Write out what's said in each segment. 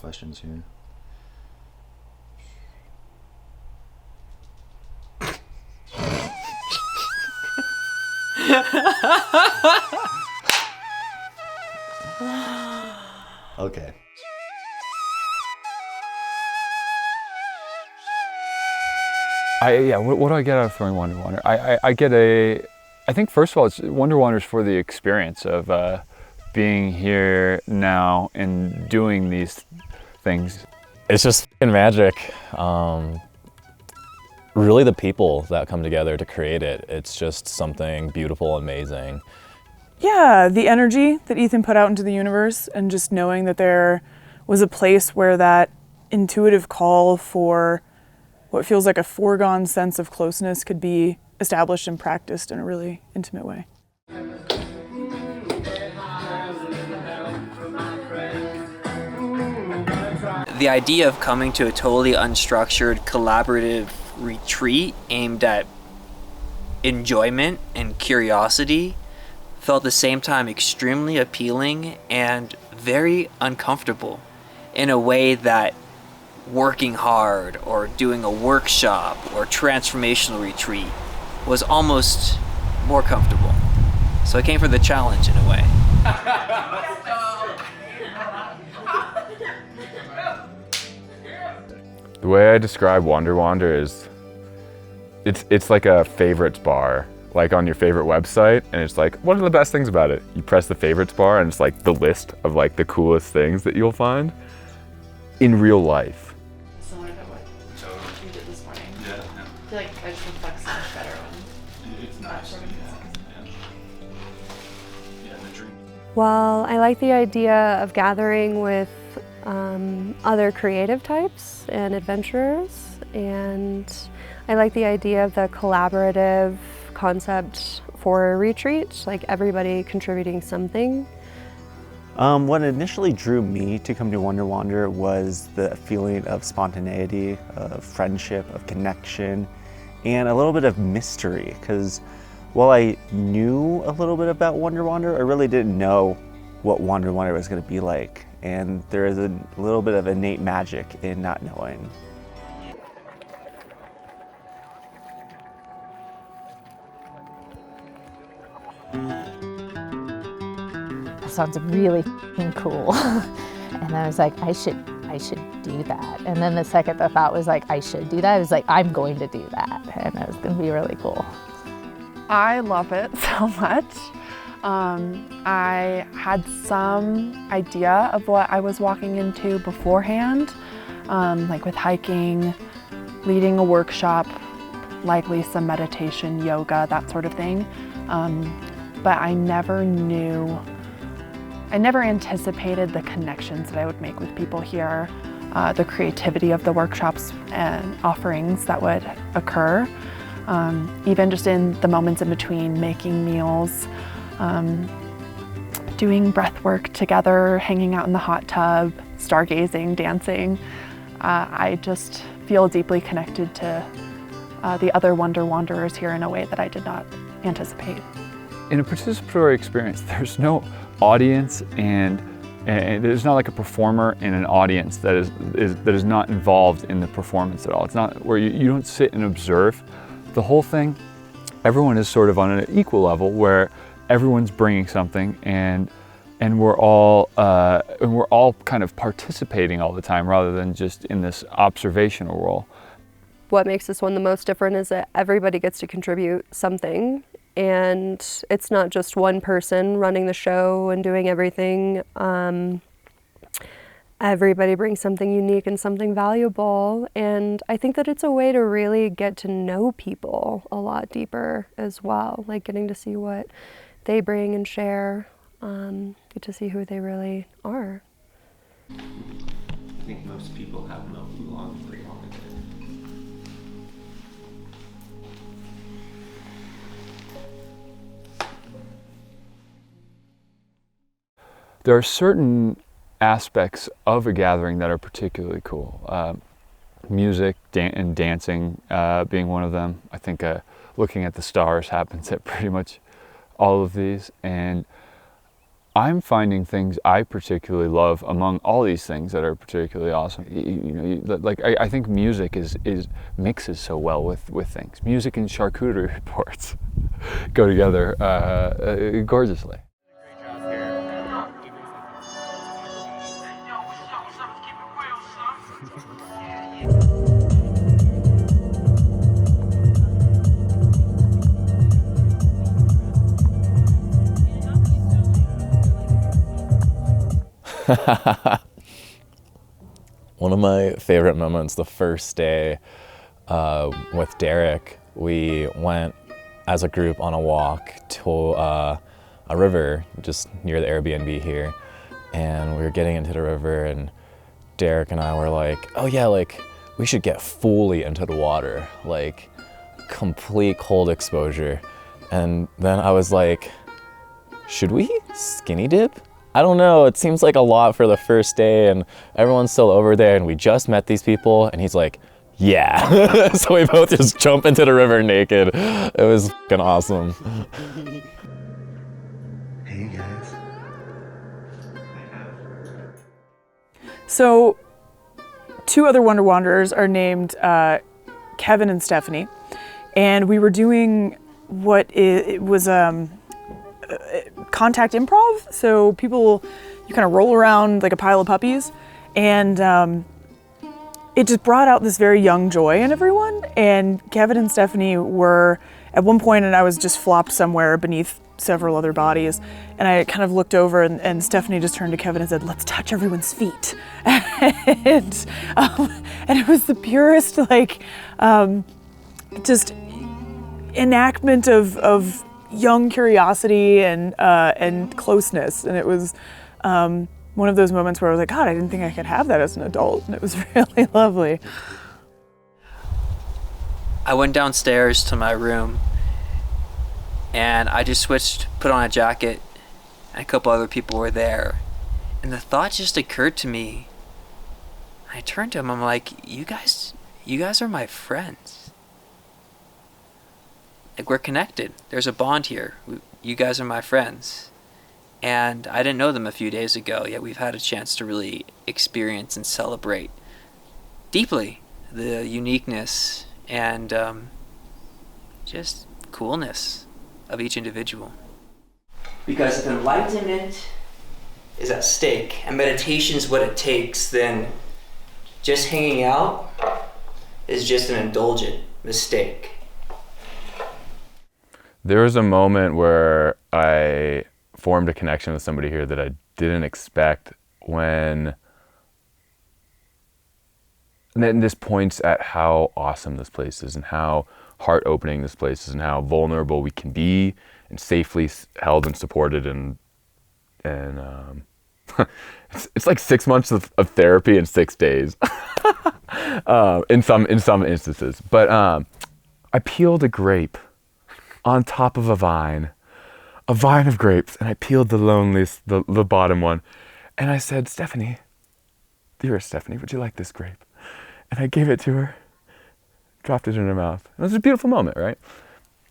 questions here. Okay. What do I get out of throwing Wonder Wander? I think first of all, it's Wonder Wander's for the experience of being here now and doing these things. It's just f***ing magic. Really the people that come together to create it. It's just something beautiful, amazing. Yeah, the energy that Ethan put out into the universe, and just knowing that there was a place where that intuitive call for what feels like a foregone sense of closeness could be established and practiced in a really intimate way. The idea of coming to a totally unstructured, collaborative retreat aimed at enjoyment and curiosity felt at the same time extremely appealing and very uncomfortable in a way that working hard or doing a workshop or transformational retreat was almost more comfortable. So I came for the challenge in a way. The way I describe Wonder Wander is, it's like a favorites bar, like on your favorite website, and it's like, what are the best things about it? You press the favorites bar and it's like the list of like the coolest things that you'll find in real life. Similar to what you did this morning. Yeah. I feel like it just reflects so much better when it's not sort of Well, I like the idea of gathering with other creative types and adventurers, and I like the idea of the collaborative concept for a retreat, like everybody contributing something. What initially drew me to come to Wonder Wander was the feeling of spontaneity, of friendship, of connection, and a little bit of mystery, because while I knew a little bit about Wonder Wander, I really didn't know what Wonder Wander was going to be like, and there is a little bit of innate magic in not knowing. That sounds really cool. And I was like, I should do that. And then the second the thought was like, I should do that, I was like, I'm going to do that. And it was going to be really cool. I love it so much. I had some idea of what I was walking into beforehand, like with hiking, leading a workshop, likely some meditation, yoga, that sort of thing. But I never anticipated the connections that I would make with people here, the creativity of the workshops and offerings that would occur. Even just in the moments in between, making meals, doing breath work together, hanging out in the hot tub, stargazing, dancing. I just feel deeply connected to the other Wonder Wanderers here in a way that I did not anticipate. In a participatory experience, there's no audience, and there's not like a performer and an audience that is not involved in the performance at all. It's not where you don't sit and observe the whole thing. Everyone is sort of on an equal level where everyone's bringing something, and we're all kind of participating all the time rather than just in this observational role. What makes this one the most different is that everybody gets to contribute something, and it's not just one person running the show and doing everything. Everybody brings something unique and something valuable, and I think that it's a way to really get to know people a lot deeper as well, like getting to see what they bring and share, get to see who they really are. I think most people have no oolong for you. There are certain aspects of a gathering that are particularly cool. Music and dancing being one of them. I think looking at the stars happens at pretty much all of these, and I'm finding things I particularly love among all these things that are particularly awesome. I think music mixes so well with things. Music and charcuterie boards go together gorgeously. One of my favorite moments, the first day with Derek, we went as a group on a walk to a river just near the Airbnb here. And we were getting into the river and Derek and I were like, oh yeah, like we should get fully into the water, like complete cold exposure. And then I was like, should we skinny dip? I don't know, it seems like a lot for the first day and everyone's still over there and we just met these people and he's like, yeah. So we both just jump into the river naked. It was fucking awesome. Hey guys. So 2 other Wonder Wanderers are named Kevin and Stephanie. And we were doing what it was contact improv. So you kind of roll around like a pile of puppies, and it just brought out this very young joy in everyone. And Kevin and Stephanie were at one point, and I was just flopped somewhere beneath several other bodies, and I kind of looked over, and Stephanie just turned to Kevin and said, "Let's touch everyone's feet." And it was the purest, like, just enactment of young curiosity and closeness. And it was one of those moments where I was like, God, I didn't think I could have that as an adult. And it was really lovely. I went downstairs to my room and I just put on a jacket, and a couple other people were there. And the thought just occurred to me. I turned to him, I'm like, you guys are my friends. Like, we're connected. There's a bond here. You guys are my friends. And I didn't know them a few days ago, yet we've had a chance to really experience and celebrate deeply the uniqueness and just coolness of each individual. Because if enlightenment is at stake and meditation is what it takes, then just hanging out is just an indulgent mistake. There was a moment where I formed a connection with somebody here that I didn't expect and this points at how awesome this place is and how heart-opening this place is and how vulnerable we can be and safely held and supported and it's like 6 months of therapy in 6 days in some instances. But I peeled a grape on top of a vine of grapes, and I peeled the loneliest, the bottom one, and I said, Stephanie, dearest Stephanie, would you like this grape? And I gave it to her, dropped it in her mouth. It was a beautiful moment, right?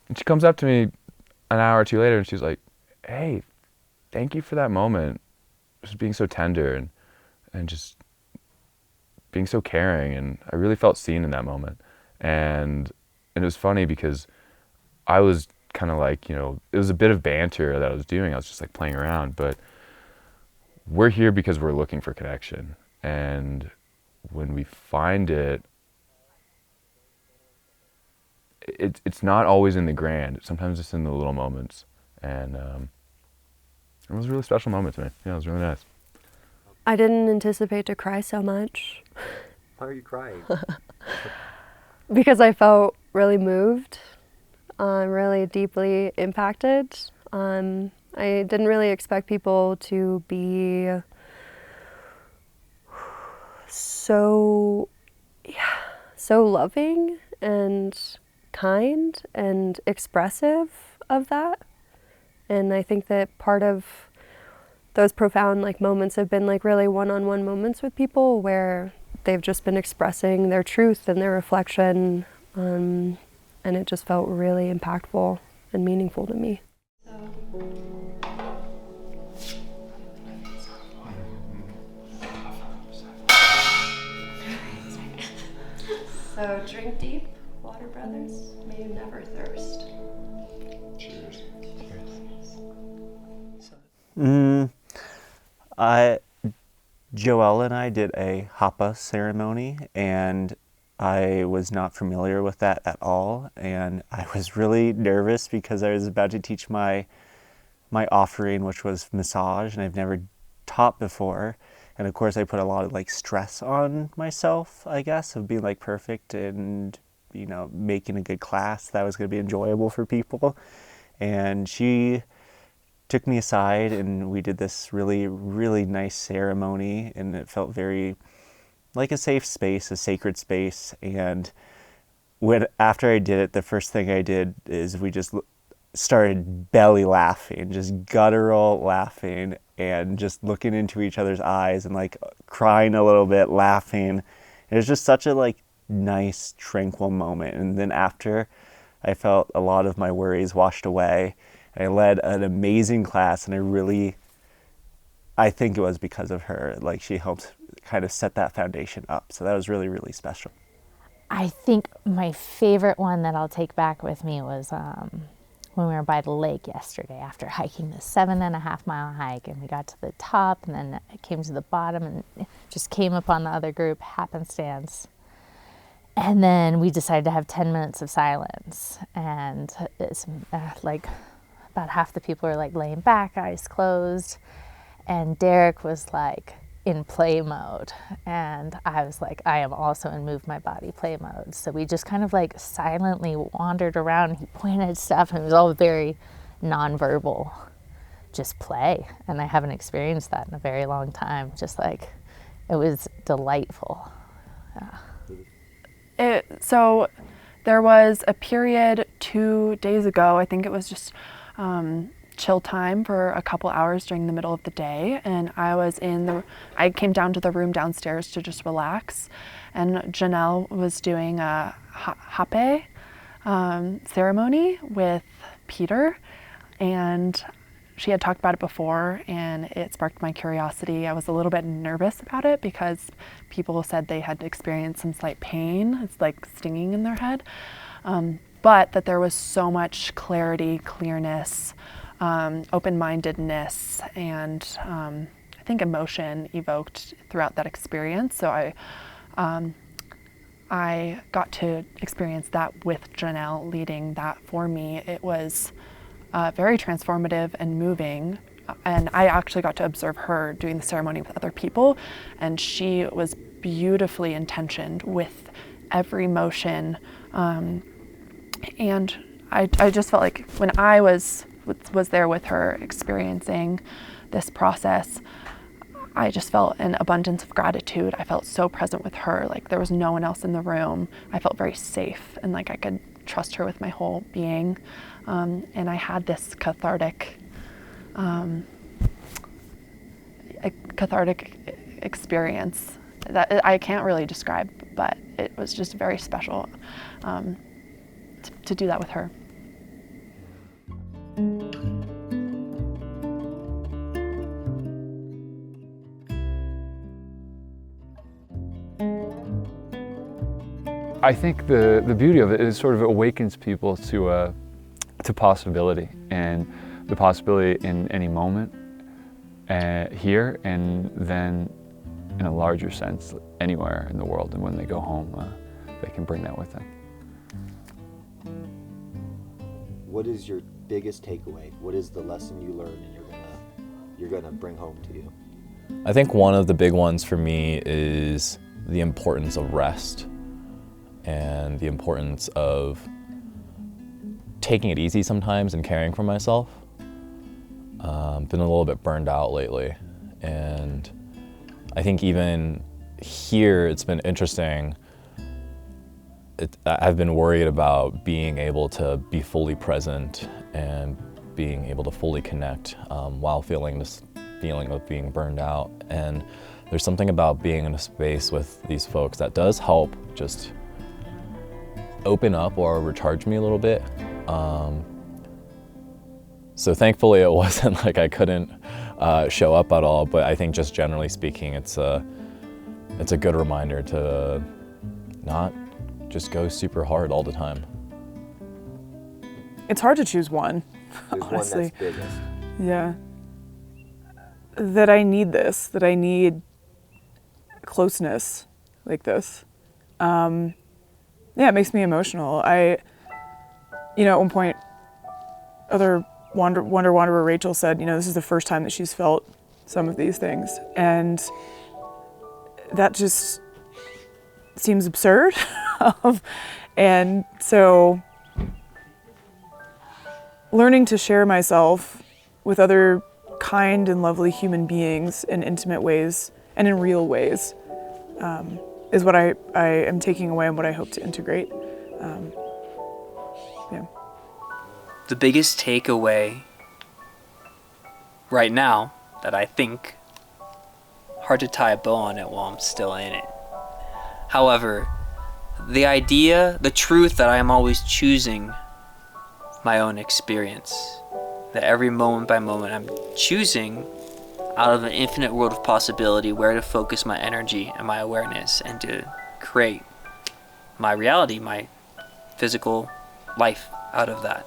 And she comes up to me an hour or two later and she's like, hey, thank you for that moment. Just being so tender and just being so caring. And I really felt seen in that moment. And it was funny because I was kind of like, it was a bit of banter that I was doing. I was just like playing around, but we're here because we're looking for connection. And when we find it, it's not always in the grand. Sometimes it's in the little moments. And it was a really special moment to me. Yeah, it was really nice. I didn't anticipate to cry so much. Why are you crying? Because I felt really moved, really deeply impacted. I didn't really expect people to be so loving and kind and expressive of that. And I think that part of those profound moments have been really one-on-one moments with people where they've just been expressing their truth and their reflection, and it just felt really impactful and meaningful to me. deep, water brothers. May you never thirst. Cheers. Joelle and I did a hapa ceremony, and I was not familiar with that at all, and I was really nervous because I was about to teach my offering, which was massage, and I've never taught before. And of course I put a lot of like stress on myself, I guess, of being like perfect and, you know, making a good class that was going to be enjoyable for people. And she took me aside and we did this really, really nice ceremony, and it felt very like a safe space, a sacred space. And after I did it, the first thing I did is we just started belly laughing, just guttural laughing, and just looking into each other's eyes and like crying a little bit, laughing. It was just such a like nice, tranquil moment. And then after, I felt a lot of my worries washed away. I led an amazing class, and I think it was because of her. Like, she helped kind of set that foundation up. So that was really, really special. I think my favorite one that I'll take back with me was when we were by the lake yesterday after hiking the 7.5 mile hike, and we got to the top, and then it came to the bottom and just came upon the other group, happenstance. And then we decided to have 10 minutes of silence, and it's like about half the people were like laying back, eyes closed, and Derek was like in play mode, and I was like, I am also in move my body play mode. So we just kind of like silently wandered around. He pointed stuff, and it was all very nonverbal, just play. And I haven't experienced that in a very long time. Just like, it was delightful. Yeah. So there was a period 2 days ago, I think it was just chill time for a couple hours during the middle of the day, and I came down to the room downstairs to just relax, and Janelle was doing a hape ceremony with Peter, and she had talked about it before, and it sparked my curiosity. I was a little bit nervous about it because people said they had experienced some slight pain. It's like stinging in their head. But that there was so much clarity, clearness, open-mindedness, and I think emotion evoked throughout that experience. So I got to experience that with Janelle leading that for me. It was very transformative and moving, and I actually got to observe her doing the ceremony with other people, and she was beautifully intentioned with every motion. And I just felt like when I was there with her experiencing this process, I just felt an abundance of gratitude. I felt so present with her, like there was no one else in the room. I felt very safe, and like I could trust her with my whole being. And I had this cathartic experience that I can't really describe, but it was just very special to do that with her. I think the beauty of it is sort of awakens people to possibility, and the possibility in any moment here, and then in a larger sense anywhere in the world. And when they go home, they can bring that with them. What is your biggest takeaway? What is the lesson you learned and you're gonna bring home to you? I think one of the big ones for me is the importance of rest and the importance of taking it easy sometimes and caring for myself. Been a little bit burned out lately, and I think even here it's been interesting. I've been worried about being able to be fully present and being able to fully connect while feeling this feeling of being burned out. And there's something about being in a space with these folks that does help just open up or recharge me a little bit. So thankfully it wasn't like I couldn't show up at all, but I think just generally speaking, it's a good reminder to not just go super hard all the time. It's hard to choose one, There's honestly. one that's biggest. Yeah. That I need this, that I need closeness like this. Yeah, it makes me emotional. At one point, other Wanderer Rachel said, this is the first time that she's felt some of these things. And that just seems absurd. And so learning to share myself with other kind and lovely human beings in intimate ways and in real ways is what I am taking away and what I hope to integrate. Yeah. The biggest takeaway right now that I think, hard to tie a bow on it while I'm still in it. However, the truth that I am always choosing my own experience, that every moment by moment I'm choosing out of an infinite world of possibility where to focus my energy and my awareness and to create my reality, my physical life out of that.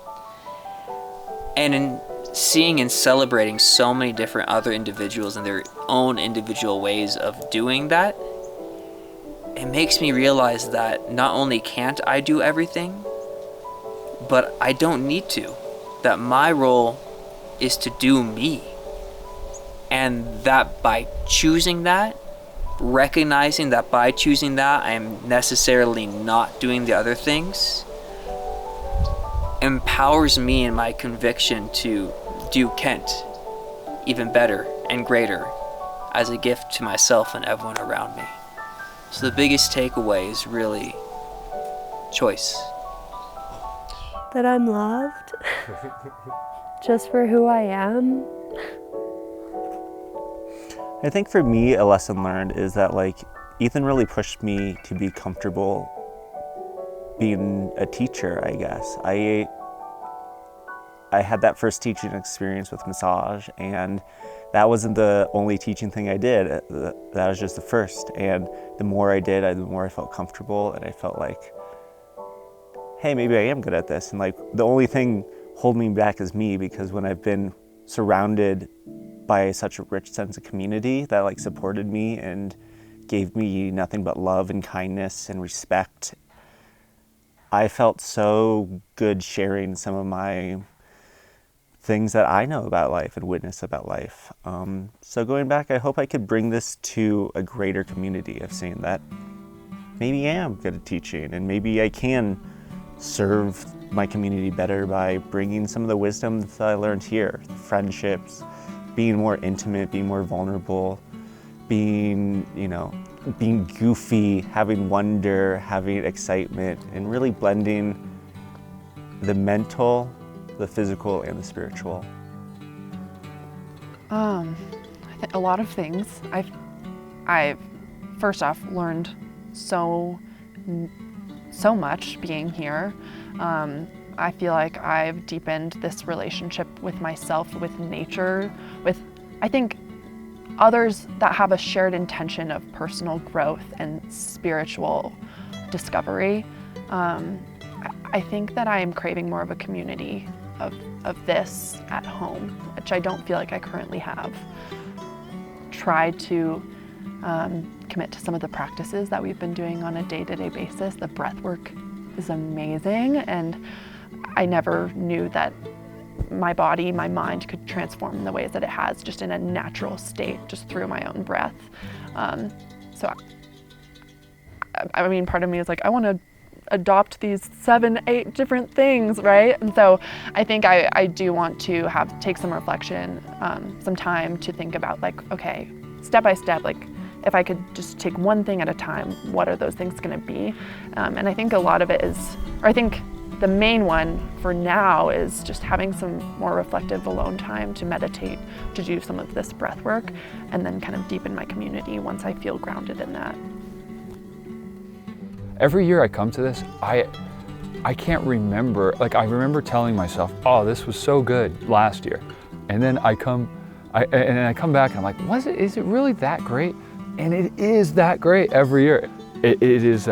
And in seeing and celebrating so many different other individuals and their own individual ways of doing that, it makes me realize that not only can't I do everything, but I don't need to. That my role is to do me. And that by choosing that, recognizing that by choosing that, I am necessarily not doing the other things, empowers me in my conviction to do Kent even better and greater as a gift to myself and everyone around me. So the biggest takeaway is really choice. That I'm loved just for who I am. I think for me, a lesson learned is that Ethan really pushed me to be comfortable being a teacher, I guess. I had that first teaching experience with massage, and that wasn't the only teaching thing I did. That was just the first. And the more I did, the more I felt comfortable, and I felt like, hey, maybe I am good at this. And the only thing holding me back is me, because when I've been surrounded by such a rich sense of community that supported me and gave me nothing but love and kindness and respect, I felt so good sharing some of my things that I know about life and witness about life. So going back, I hope I could bring this to a greater community of seeing that maybe I am good at teaching, and maybe I can serve my community better by bringing some of the wisdom that I learned here, friendships, being more intimate, being more vulnerable, being goofy, having wonder, having excitement, and really blending the mental, the physical, and the spiritual. I think a lot of things. I've first off learned so much being here. I feel like I've deepened this relationship with myself, with nature, with, I think, others that have a shared intention of personal growth and spiritual discovery. I think that I am craving more of a community of this at home, which I don't feel like I currently have. Tried to commit to some of the practices that we've been doing on a day-to-day basis. The breath work is amazing, and I never knew that my body, my mind could transform in the ways that it has, just in a natural state, just through my own breath. So, I mean, part of me is like, I want to adopt these 7, 8 different things, right? And so I think I do want to take some reflection, some time to think about okay, step by step, if I could just take one thing at a time, what are those things going to be? And I think a lot of it is, or I think the main one for now is just having some more reflective alone time to meditate, to do some of this breath work, and then kind of deepen my community once I feel grounded in that. Every year I come to this, I can't remember, I remember telling myself, oh, this was so good last year. And then I come back and I'm like, is it really that great? And it is that great every year. It is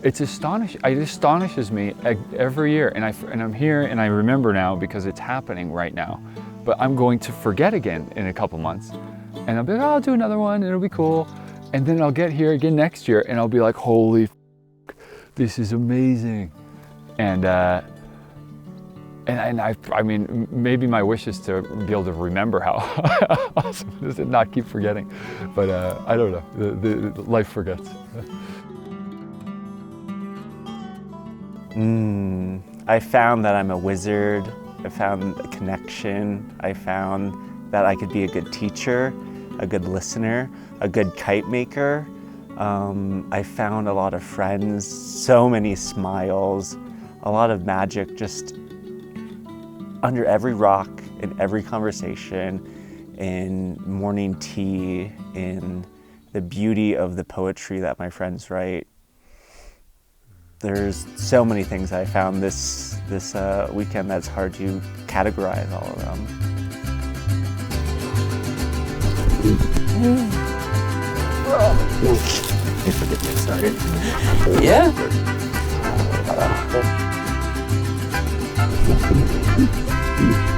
It astonishes me every year, and I'm here and I remember now because it's happening right now. But I'm going to forget again in a couple months, and I'll be like, oh, I'll do another one, and it'll be cool. And then I'll get here again next year, and I'll be like, holy, this is amazing. And I mean, maybe my wish is to be able to remember how awesome it is and not keep forgetting. But I don't know, the life forgets. I found that I'm a wizard. I found a connection. I found that I could be a good teacher, a good listener, a good kite maker. I found a lot of friends, so many smiles, a lot of magic just under every rock, in every conversation, in morning tea, in the beauty of the poetry that my friends write. There's so many things I found this weekend that's hard to categorize all of them. Thanks for getting it started. Yeah. Yeah.